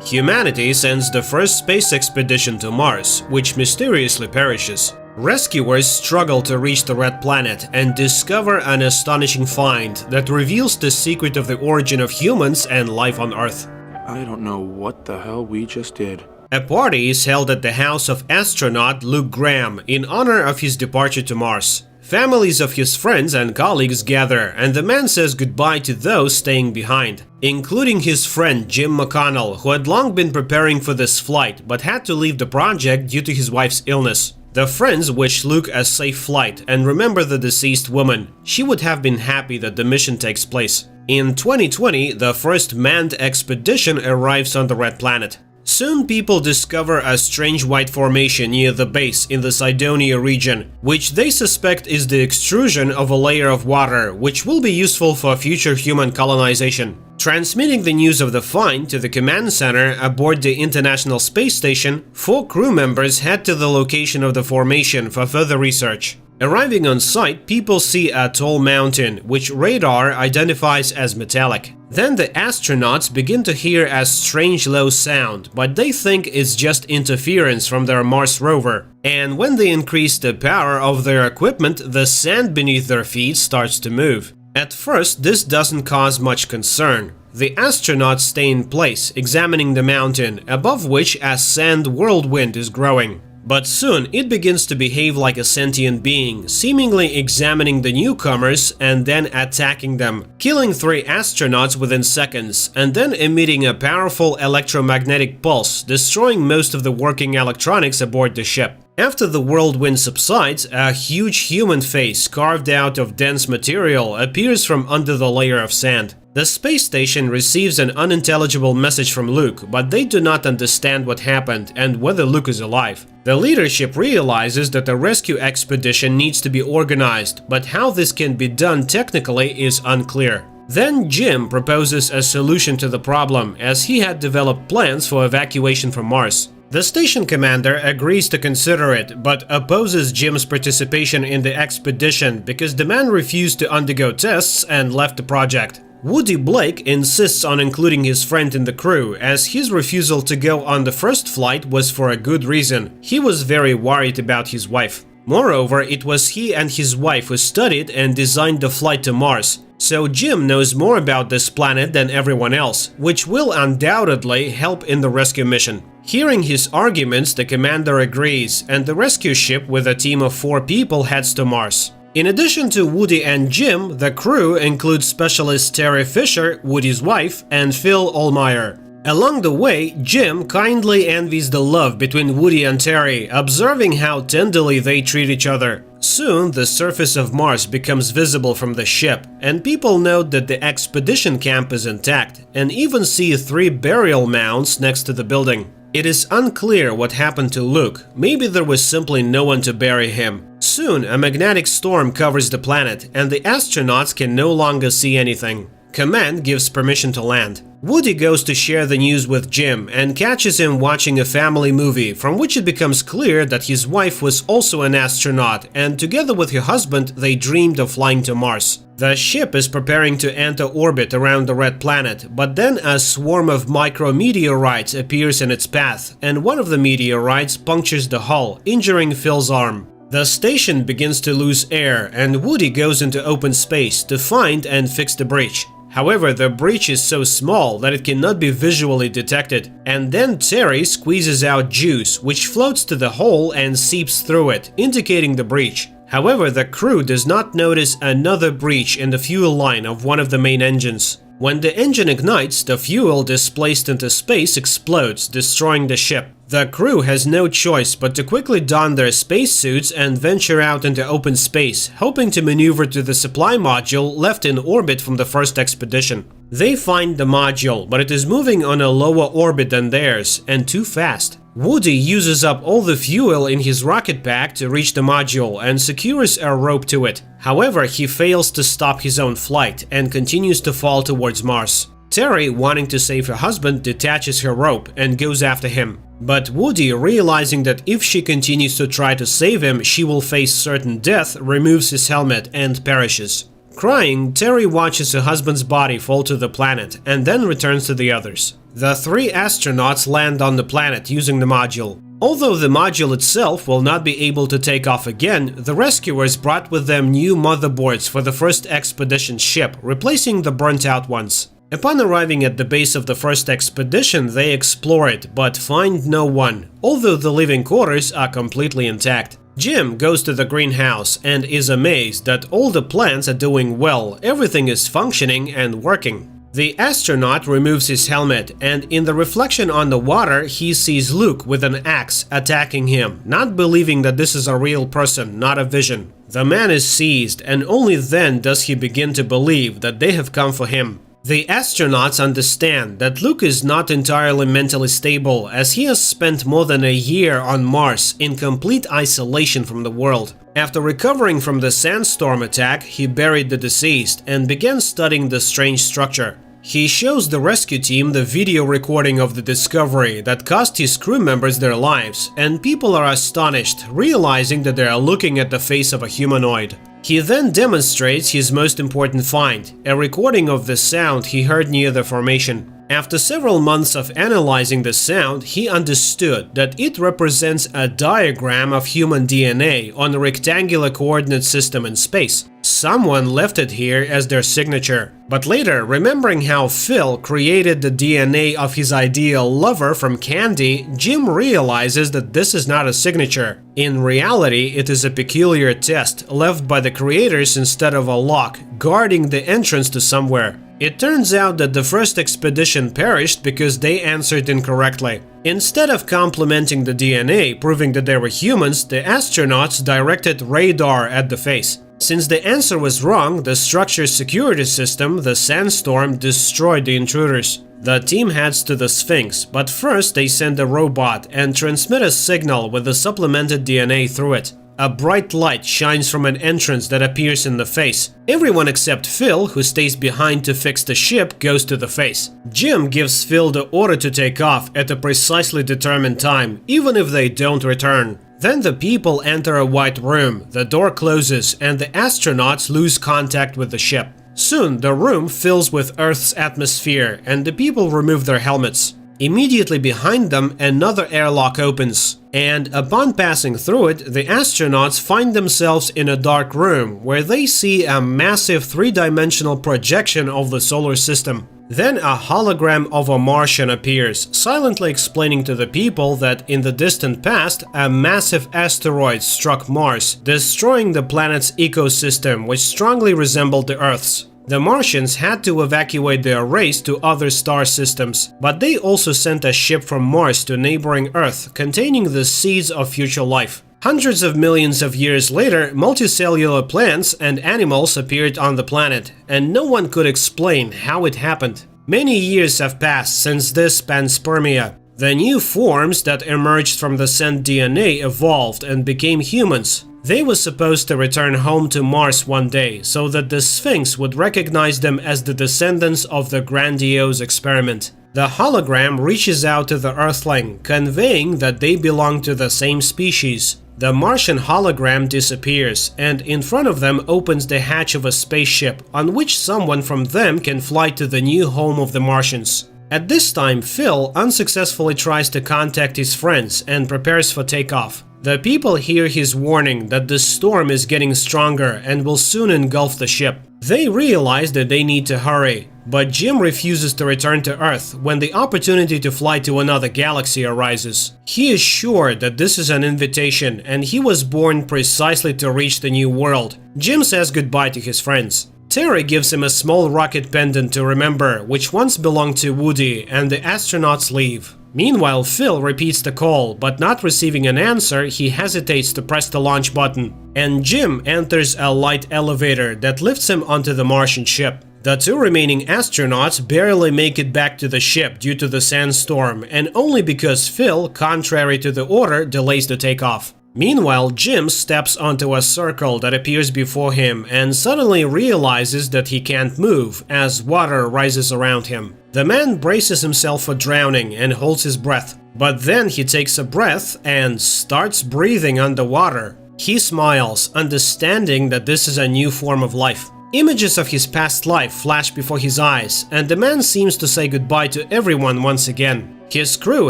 Humanity sends the first space expedition to Mars, which mysteriously perishes. Rescuers struggle to reach the Red Planet and discover an astonishing find that reveals the secret of the origin of humans and life on Earth. I don't know what the hell we just did. A party is held at the house of astronaut Luke Graham in honor of his departure to Mars. Families of his friends and colleagues gather, and the man says goodbye to those staying behind, including his friend Jim McConnell, who had long been preparing for this flight but had to leave the project due to his wife's illness. The friends wish Luke a safe flight and remember the deceased woman. She would have been happy that the mission takes place. In 2020, the first manned expedition arrives on the Red Planet. Soon people discover a strange white formation near the base in the Cydonia region, which they suspect is the extrusion of a layer of water, which will be useful for future human colonization. Transmitting the news of the find to the command center aboard the International Space Station, 4 crew members head to the location of the formation for further research. Arriving on site, people see a tall mountain, which radar identifies as metallic. Then the astronauts begin to hear a strange low sound, but they think it's just interference from their Mars rover. And when they increase the power of their equipment, the sand beneath their feet starts to move. At first, this doesn't cause much concern. The astronauts stay in place, examining the mountain, above which a sand whirlwind is growing. But soon it begins to behave like a sentient being, seemingly examining the newcomers and then attacking them, killing 3 astronauts within seconds, and then emitting a powerful electromagnetic pulse, destroying most of the working electronics aboard the ship. After the whirlwind subsides, a huge human face carved out of dense material appears from under the layer of sand. The space station receives an unintelligible message from Luke, but they do not understand what happened and whether Luke is alive. The leadership realizes that a rescue expedition needs to be organized, but how this can be done technically is unclear. Then Jim proposes a solution to the problem, as he had developed plans for evacuation from Mars. The station commander agrees to consider it, but opposes Jim's participation in the expedition because the man refused to undergo tests and left the project. Woody Blake insists on including his friend in the crew, as his refusal to go on the first flight was for a good reason. He was very worried about his wife. Moreover, it was he and his wife who studied and designed the flight to Mars. So Jim knows more about this planet than everyone else, which will undoubtedly help in the rescue mission. Hearing his arguments, the commander agrees, and the rescue ship with a team of 4 people heads to Mars. In addition to Woody and Jim, the crew includes specialist Terry Fisher, Woody's wife, and Phil Allmeyer. Along the way, Jim kindly envies the love between Woody and Terry, observing how tenderly they treat each other. Soon, the surface of Mars becomes visible from the ship, and people note that the expedition camp is intact, and even see 3 burial mounds next to the building. It is unclear what happened to Luke. Maybe there was simply no one to bury him. Soon, a magnetic storm covers the planet, and the astronauts can no longer see anything. Command gives permission to land. Woody goes to share the news with Jim and catches him watching a family movie, from which it becomes clear that his wife was also an astronaut, and together with her husband, they dreamed of flying to Mars. The ship is preparing to enter orbit around the Red Planet, but then a swarm of micrometeorites appears in its path, and one of the meteorites punctures the hull, injuring Phil's arm. The station begins to lose air, and Woody goes into open space to find and fix the breach. However, the breach is so small that it cannot be visually detected, and then Terry squeezes out juice, which floats to the hole and seeps through it, indicating the breach. However, the crew does not notice another breach in the fuel line of one of the main engines. When the engine ignites, the fuel displaced into space explodes, destroying the ship. The crew has no choice but to quickly don their spacesuits and venture out into open space, hoping to maneuver to the supply module left in orbit from the first expedition. They find the module, but it is moving on a lower orbit than theirs, and too fast. Woody uses up all the fuel in his rocket pack to reach the module and secures a rope to it. However, he fails to stop his own flight and continues to fall towards Mars. Terry, wanting to save her husband, detaches her rope and goes after him. But Woody, realizing that if she continues to try to save him, she will face certain death, removes his helmet and perishes. Crying, Terry watches her husband's body fall to the planet and then returns to the others. The three astronauts land on the planet using the module. Although the module itself will not be able to take off again, the rescuers brought with them new motherboards for the first expedition ship, replacing the burnt-out ones. Upon arriving at the base of the first expedition, they explore it, but find no one, although the living quarters are completely intact. Jim goes to the greenhouse and is amazed that all the plants are doing well, everything is functioning and working. The astronaut removes his helmet, and in the reflection on the water, he sees Luke with an axe attacking him, not believing that this is a real person, not a vision. The man is seized, and only then does he begin to believe that they have come for him. The astronauts understand that Luke is not entirely mentally stable, as he has spent more than a year on Mars in complete isolation from the world. After recovering from the sandstorm attack, he buried the deceased and began studying the strange structure. He shows the rescue team the video recording of the discovery that cost his crew members their lives, and people are astonished, realizing that they are looking at the face of a humanoid. He then demonstrates his most important find, a recording of the sound he heard near the formation. After several months of analyzing the sound, he understood that it represents a diagram of human DNA on a rectangular coordinate system in space. Someone left it here as their signature. But later, remembering how Phil created the DNA of his ideal lover from candy, Jim realizes that this is not a signature. In reality, it is a peculiar test left by the creators instead of a lock, guarding the entrance to somewhere. It turns out that the first expedition perished because they answered incorrectly. Instead of complimenting the DNA, proving that they were humans, the astronauts directed radar at the face. Since the answer was wrong, the structure's security system, the sandstorm, destroyed the intruders. The team heads to the Sphinx, but first they send a robot and transmit a signal with the supplemented DNA through it. A bright light shines from an entrance that appears in the face. Everyone except Phil, who stays behind to fix the ship, goes to the face. Jim gives Phil the order to take off at a precisely determined time, even if they don't return. Then the people enter a white room, the door closes, and the astronauts lose contact with the ship. Soon, the room fills with Earth's atmosphere, and the people remove their helmets. Immediately behind them, another airlock opens, and upon passing through it, the astronauts find themselves in a dark room where they see a massive three-dimensional projection of the solar system. Then a hologram of a Martian appears, silently explaining to the people that in the distant past, a massive asteroid struck Mars, destroying the planet's ecosystem, which strongly resembled the Earth's. The Martians had to evacuate their race to other star systems, but they also sent a ship from Mars to neighboring Earth containing the seeds of future life. Hundreds of millions of years later, multicellular plants and animals appeared on the planet, and no one could explain how it happened. Many years have passed since this panspermia. The new forms that emerged from the sent DNA evolved and became humans. They were supposed to return home to Mars one day, so that the Sphinx would recognize them as the descendants of the grandiose experiment. The hologram reaches out to the Earthling, conveying that they belong to the same species. The Martian hologram disappears, and in front of them opens the hatch of a spaceship, on which someone from them can fly to the new home of the Martians. At this time, Phil unsuccessfully tries to contact his friends and prepares for takeoff. The people hear his warning that the storm is getting stronger and will soon engulf the ship. They realize that they need to hurry, but Jim refuses to return to Earth when the opportunity to fly to another galaxy arises. He is sure that this is an invitation and he was born precisely to reach the new world. Jim says goodbye to his friends. Terry gives him a small rocket pendant to remember, which once belonged to Woody, and the astronauts leave. Meanwhile, Phil repeats the call, but not receiving an answer, he hesitates to press the launch button. And Jim enters a light elevator that lifts him onto the Martian ship. The two remaining astronauts barely make it back to the ship due to the sandstorm, and only because Phil, contrary to the order, delays the takeoff. Meanwhile, Jim steps onto a circle that appears before him and suddenly realizes that he can't move as water rises around him. The man braces himself for drowning and holds his breath, but then he takes a breath and starts breathing underwater. He smiles, understanding that this is a new form of life. Images of his past life flash before his eyes, and the man seems to say goodbye to everyone once again. His crew,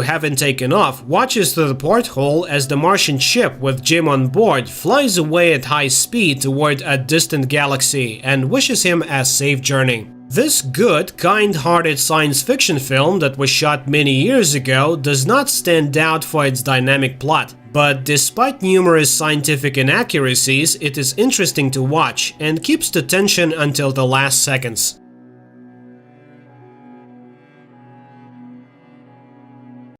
having taken off, watches through the porthole as the Martian ship with Jim on board flies away at high speed toward a distant galaxy and wishes him a safe journey. This good, kind-hearted science fiction film that was shot many years ago does not stand out for its dynamic plot, but despite numerous scientific inaccuracies, it is interesting to watch and keeps the tension until the last seconds.